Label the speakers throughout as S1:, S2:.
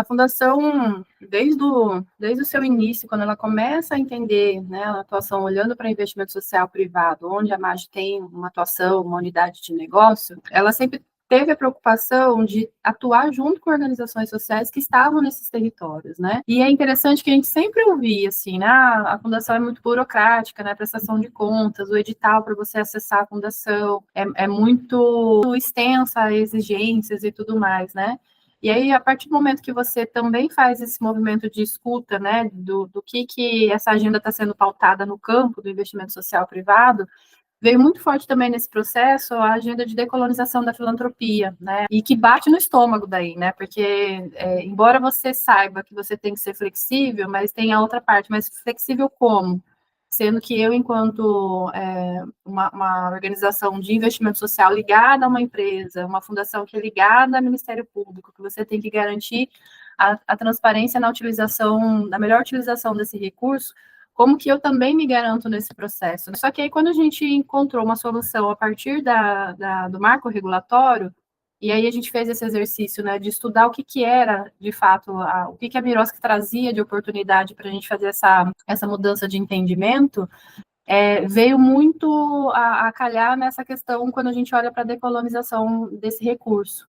S1: fundação, desde o seu início, quando ela começa a entender, né, a atuação olhando para investimento social privado, onde a MAGE tem uma atuação, uma unidade de negócio, ela sempre teve a preocupação de atuar junto com organizações sociais que estavam nesses territórios, né? E é interessante que a gente sempre ouvia, assim, né? A fundação é muito burocrática, né? Prestação de contas, o edital para você acessar a fundação é muito extensa, exigências e tudo mais, né? E aí, a partir do momento que você também faz esse movimento de escuta, né, do que essa agenda está sendo pautada no campo do investimento social privado, veio muito forte também nesse processo a agenda de decolonização da filantropia, né, e que bate no estômago daí, né, porque embora você saiba que você tem que ser flexível, mas tem a outra parte, mas flexível como? Sendo que eu, enquanto uma organização de investimento social ligada a uma empresa, uma fundação que é ligada ao Ministério Público, que você tem que garantir a transparência na utilização, na melhor utilização desse recurso, como que eu também me garanto nesse processo? Só que aí, quando a gente encontrou uma solução a partir do marco regulatório, e aí a gente fez esse exercício, né, de estudar o que era, de fato, o que a Mirosk trazia de oportunidade para a gente fazer essa mudança de entendimento, veio muito a calhar nessa questão quando a gente olha para a decolonização desse recurso.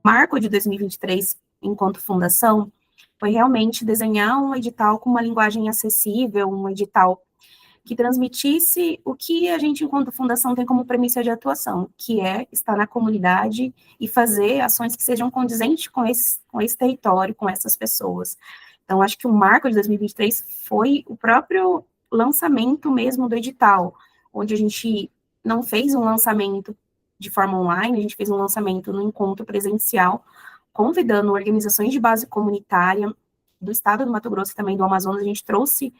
S2: O marco de 2023, enquanto fundação, foi realmente desenhar um edital com uma linguagem acessível, um edital que transmitisse o que a gente, enquanto fundação, tem como premissa de atuação, que é estar na comunidade e fazer ações que sejam condizentes com esse território, com essas pessoas. Então, acho que o marco de 2023 foi o próprio lançamento mesmo do edital, onde a gente não fez um lançamento de forma online, a gente fez um lançamento no encontro presencial, convidando organizações de base comunitária do estado do Mato Grosso e também do Amazonas. A gente trouxe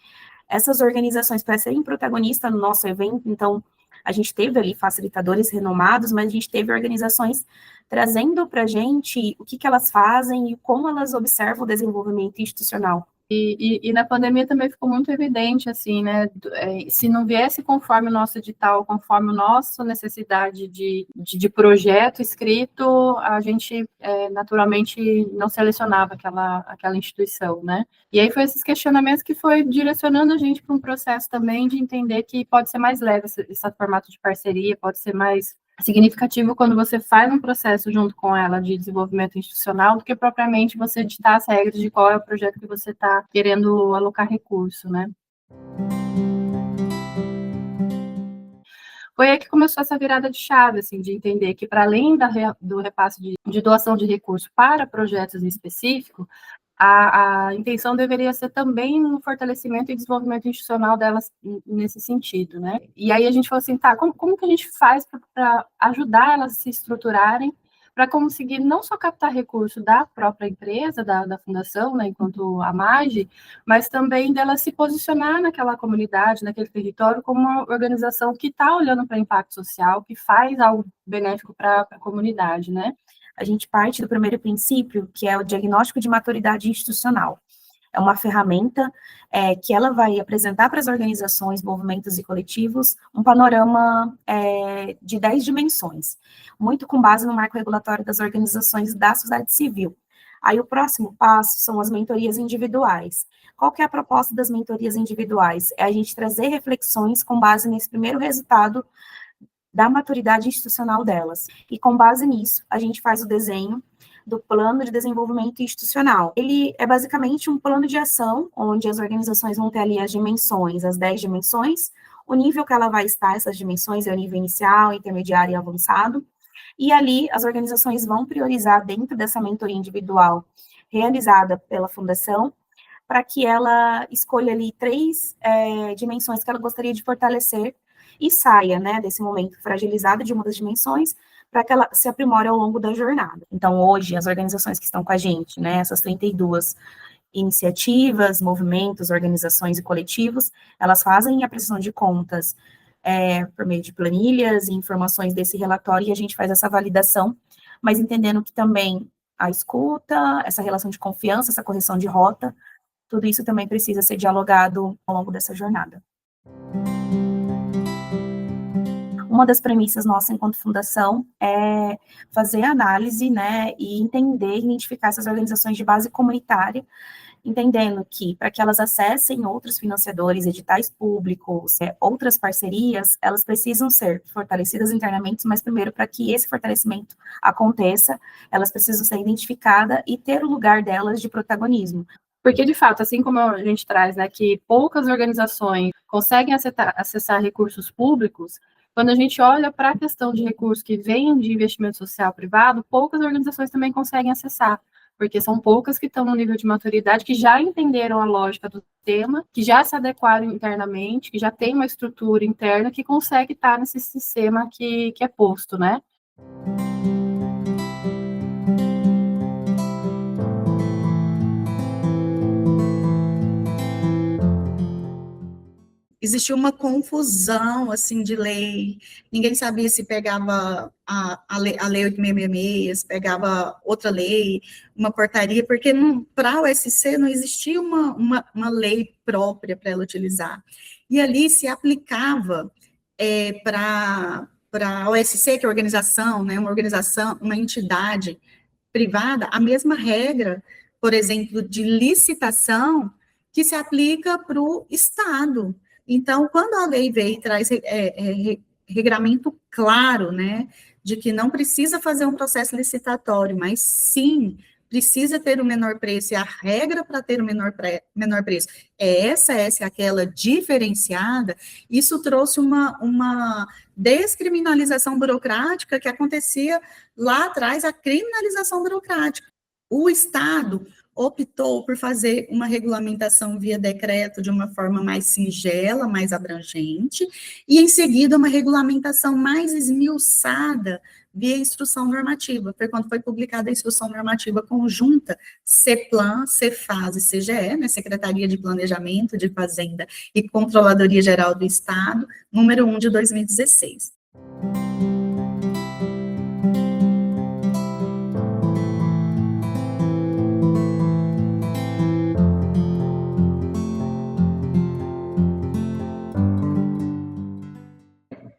S2: essas organizações para serem protagonistas no nosso evento. Então, a gente teve ali facilitadores renomados, mas a gente teve organizações trazendo para a gente o que elas fazem e como elas observam o desenvolvimento institucional.
S1: E na pandemia também ficou muito evidente, assim, né, se não viesse conforme o nosso edital, conforme a nossa necessidade de projeto escrito, a gente naturalmente não selecionava aquela instituição, né, e aí foi esses questionamentos que foi direcionando a gente para um processo também de entender que pode ser mais leve esse formato de parceria, pode ser mais significativo quando você faz um processo junto com ela de desenvolvimento institucional do que propriamente você ditar as regras de qual é o projeto que você está querendo alocar recurso, né? Foi aí que começou essa virada de chave, assim, de entender que, para além do repasse de doação de recursos para projetos em específico, a intenção deveria ser também um fortalecimento e desenvolvimento institucional delas nesse sentido, né? E aí a gente falou assim, tá, como que a gente faz para ajudar elas a se estruturarem para conseguir não só captar recurso da própria empresa, da fundação, né, enquanto a MAGE, mas também dela se posicionar naquela comunidade, naquele território, como uma organização que está olhando para o impacto social, que faz algo benéfico para a comunidade, né?
S2: A gente parte do primeiro princípio, que é o diagnóstico de maturidade institucional. É uma ferramenta que ela vai apresentar para as organizações, movimentos e coletivos um panorama de 10 dimensões, muito com base no marco regulatório das organizações da sociedade civil. Aí o próximo passo são as mentorias individuais. Qual que é a proposta das mentorias individuais? É a gente trazer reflexões com base nesse primeiro resultado da maturidade institucional delas. E com base nisso, a gente faz o desenho do plano de desenvolvimento institucional. Ele é basicamente um plano de ação, onde as organizações vão ter ali as dimensões, as 10 dimensões, o nível que ela vai estar, essas dimensões é o nível inicial, intermediário e avançado, e ali as organizações vão priorizar dentro dessa mentoria individual realizada pela fundação, para que ela escolha ali 3 dimensões que ela gostaria de fortalecer e saia, né, desse momento fragilizado de uma das dimensões, para que ela se aprimore ao longo da jornada. Então, hoje, as organizações que estão com a gente, né, essas 32 iniciativas, movimentos, organizações e coletivos, elas fazem a prestação de contas por meio de planilhas e informações desse relatório, e a gente faz essa validação, mas entendendo que também a escuta, essa relação de confiança, essa correção de rota, tudo isso também precisa ser dialogado ao longo dessa jornada. Uma das premissas nossa enquanto fundação é fazer análise, né, e entender, identificar essas organizações de base comunitária, entendendo que, para que elas acessem outros financiadores, editais públicos, outras parcerias, elas precisam ser fortalecidas internamente, mas primeiro, para que esse fortalecimento aconteça, elas precisam ser identificadas e ter o lugar delas de protagonismo.
S1: Porque, de fato, assim como a gente traz, né, que poucas organizações conseguem acessar recursos públicos, quando a gente olha para a questão de recursos que vêm de investimento social privado, poucas organizações também conseguem acessar, porque são poucas que estão no nível de maturidade, que já entenderam a lógica do tema, que já se adequaram internamente, que já tem uma estrutura interna que consegue estar nesse sistema que é posto, né?
S3: Existiu uma confusão, assim, de lei, ninguém sabia se pegava a lei 8.666, se pegava outra lei, uma portaria, porque para a USC não existia uma lei própria para ela utilizar. E ali se aplicava para a USC, que é organização, né, uma organização, uma entidade privada, a mesma regra, por exemplo, de licitação, que se aplica para o Estado. Então, quando a lei veio e traz regramento claro, né, de que não precisa fazer um processo licitatório, mas sim precisa ter o menor preço, e a regra para ter o menor preço é essa aquela diferenciada, isso trouxe uma descriminalização burocrática que acontecia lá atrás, a criminalização burocrática. O Estado optou por fazer uma regulamentação via decreto de uma forma mais singela, mais abrangente, e em seguida uma regulamentação mais esmiuçada via instrução normativa. Foi quando foi publicada a instrução normativa conjunta CEPLAN, CEFAS e CGE, né, Secretaria de Planejamento de Fazenda e Controladoria Geral do Estado, número 1 de 2016.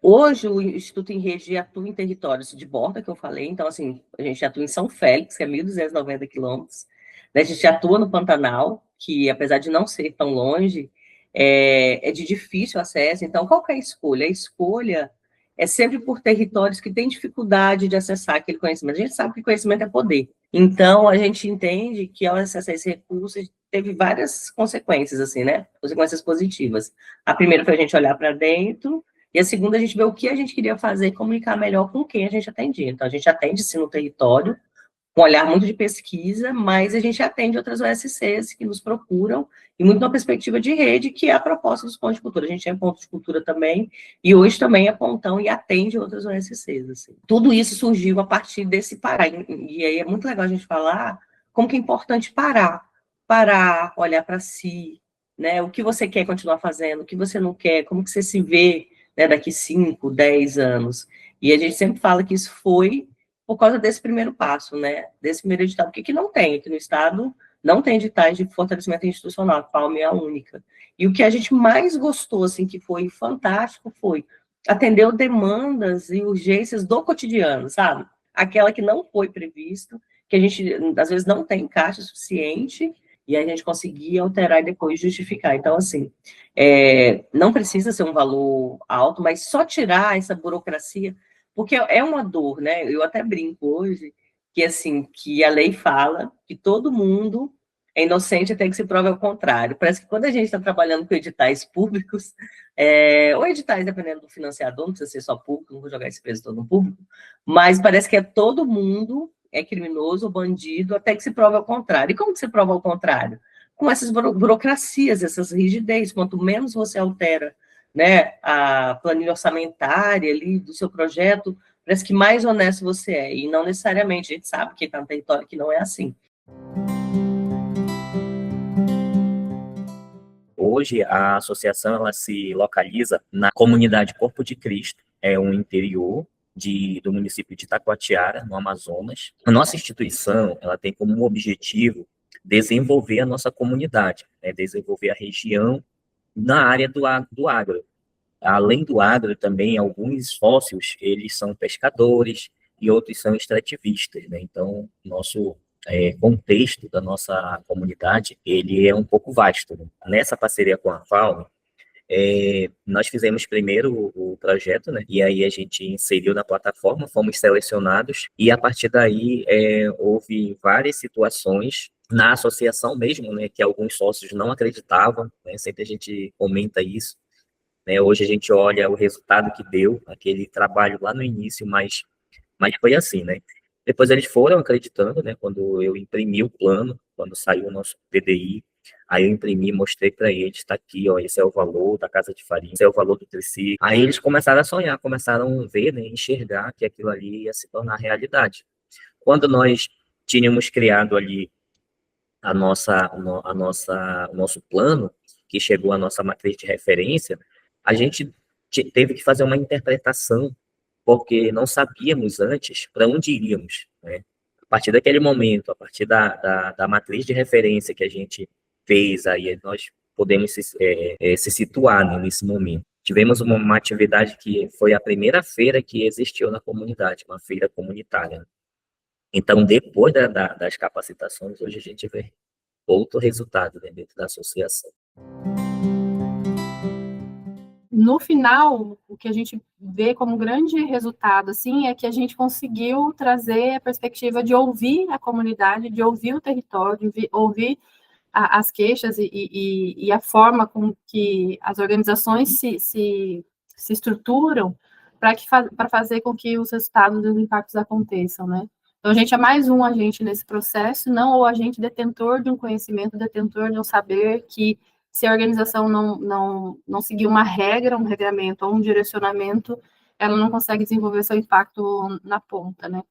S4: Hoje, o Instituto Enrede atua em territórios de borda, que eu falei, então, assim, a gente atua em São Félix, que é 1.290 quilômetros, né? A gente atua no Pantanal, que, apesar de não ser tão longe, é de difícil acesso. Então, qual que é a escolha? A escolha é sempre por territórios que têm dificuldade de acessar aquele conhecimento. A gente sabe que conhecimento é poder. Então, a gente entende que, ao acessar esse recurso, teve várias consequências, assim, né? Consequências positivas. A primeira foi a gente olhar para dentro, e a segunda, a gente vê o que a gente queria fazer e comunicar melhor com quem a gente atendia. Então, a gente atende, sim, no território, com um olhar muito de pesquisa, mas a gente atende outras OSCs que nos procuram, e muito na perspectiva de rede, que é a proposta dos pontos de cultura. A gente tem pontos de cultura também, e hoje também é pontão e atende outras OSCs. Assim. Tudo isso surgiu a partir desse parar. E aí é muito legal a gente falar como que é importante parar, olhar para si, né? O que você quer continuar fazendo, o que você não quer, como que você se vê, né, daqui 5, 10 anos. E a gente sempre fala que isso foi por causa desse primeiro passo, né, desse primeiro edital, porque aqui não tem, aqui no Estado não tem editais de fortalecimento institucional, a FAUM é a única. E o que a gente mais gostou, assim, que foi fantástico, foi atender demandas e urgências do cotidiano, sabe? Aquela que não foi previsto, que a gente, às vezes, não tem caixa suficiente, e a gente conseguia alterar e depois justificar. Então, assim, não precisa ser um valor alto, mas só tirar essa burocracia, porque é uma dor, né? Eu até brinco hoje, que assim, que a lei fala que todo mundo é inocente até que se prove ao contrário. Parece que quando a gente está trabalhando com editais públicos, ou editais, dependendo do financiador, não precisa ser só público, não vou jogar esse peso todo no público, mas parece que todo mundo é criminoso ou bandido até que se prove ao contrário. E como que se prova ao contrário? Com essas burocracias, essas rigidez. Quanto menos você altera, né, a planilha orçamentária ali do seu projeto, parece que mais honesto você é. E não necessariamente, a gente sabe que está no território que não é assim.
S5: hoje a associação ela se localiza na comunidade Corpo de Cristo, é um interior do município de Itacoatiara, no Amazonas. A nossa instituição ela tem como objetivo desenvolver a nossa comunidade, né, desenvolver a região na área do agro. Além do agro, também alguns sócios, eles são pescadores e outros são extrativistas, né? Então, nosso contexto da nossa comunidade, ele é um pouco vasto, né? Nessa parceria com a FAO, nós fizemos primeiro o projeto, né? E aí a gente inseriu na plataforma, fomos selecionados, e a partir daí houve várias situações na associação mesmo, né? Que alguns sócios não acreditavam, né? Sempre a gente comenta isso, né? Hoje a gente olha o resultado que deu, aquele trabalho lá no início, mas foi assim, né? Depois eles foram acreditando, né? Quando eu imprimi o plano, quando saiu o nosso PDI, aí eu imprimi, mostrei para eles, está aqui, ó, esse é o valor da casa de farinha, esse é o valor do triciclo. Aí eles começaram a sonhar, começaram a ver, né, enxergar que aquilo ali ia se tornar realidade. Quando nós tínhamos criado ali o nosso plano, que chegou à nossa matriz de referência, a gente teve que fazer uma interpretação, porque não sabíamos antes para onde iríamos, né? A partir daquele momento, a partir da matriz de referência que a gente fez, aí nós podemos se situar, né, nesse momento. Tivemos uma atividade que foi a primeira feira que existiu na comunidade, uma feira comunitária, né? Então, depois das capacitações, hoje a gente vê outro resultado, né, dentro da associação.
S1: No final, o que a gente vê como grande resultado, assim, é que a gente conseguiu trazer a perspectiva de ouvir a comunidade, de ouvir o território, de ouvir as queixas e a forma com que as organizações se estruturam para fazer com que os resultados dos impactos aconteçam, né? Então, a gente é mais um agente nesse processo, não o agente detentor de um conhecimento, detentor de um saber que, se a organização não seguir uma regra, um regramento ou um direcionamento, ela não consegue desenvolver seu impacto na ponta, né?